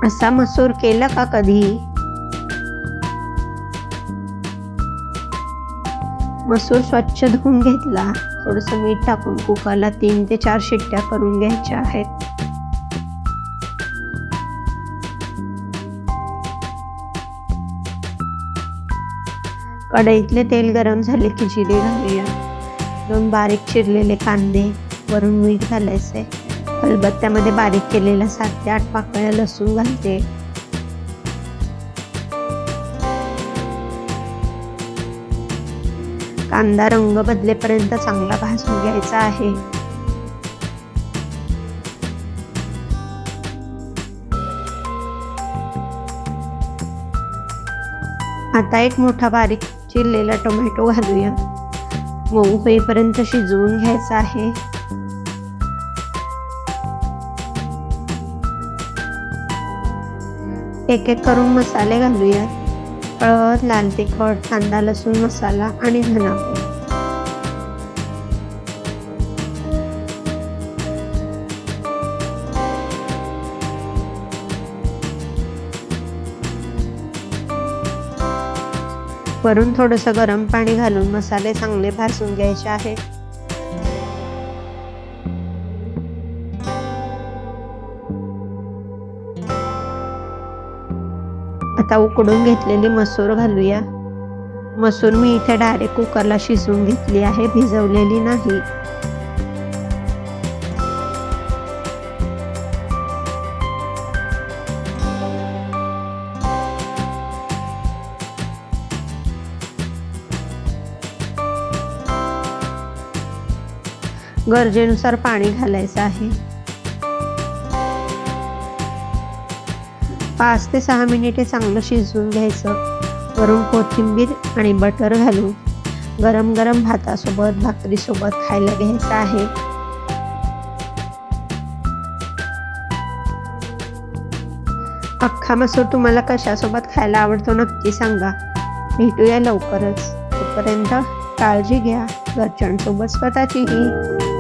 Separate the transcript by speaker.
Speaker 1: असा मसूर केला का कधी? मसूर स्वच्छ धुवून घेतला. थोडंसं मीठ टाकून कुकरला 3 ते 4 शिट्ट्या करून घ्यायच्या आहेत. कढईतले तेल गरम झाले की जिरे घालूया. 2 बारीक चिरलेले कांदे, वरून मीठ घालायचे. खलबत्त्यामध्ये बारीक केलेला 7 ते 8 पाकळ्या लसूण घालते. कांदा रंग बदलेपर्यंत चांगला भाजून घ्यायचा आहे. आता एक मोठा बारीक चिरलेला टोमॅटो घालूया. मऊ होईपर्यंत शिजवून घ्यायचा आहे. एक एक करून मसाले घालूया. हळद, लाल तिखट, कांदा लसूण मसाला आणि धनापूड. वरून थोडंसं गरम पाणी घालून मसाले चांगले भाजून घ्यायचे आहेत. आता उकडून घेतलेली मसूर घालूया. मसूर मी इथे डायरेक्ट कुकरला शिजवून घेतली आहे, भिजवलेली नाही. गरजेनुसार पाणी घालायचं आहे. 5 ते 6 मिनिटे चांगलं शिजवून घ्यायचं. वरून कोथिंबीर आणि बटर घालून गरम गरम भातासोबत, भाकरीसोबत खायला घ्यायचं आहे. अख्खा मसूर तुम्हाला कशासोबत खायला आवडतो नक्की सांगा. भेटूया लवकरच. तोपर्यंत काळजी घ्या, घरच्यांसोबत स्वतःचीही.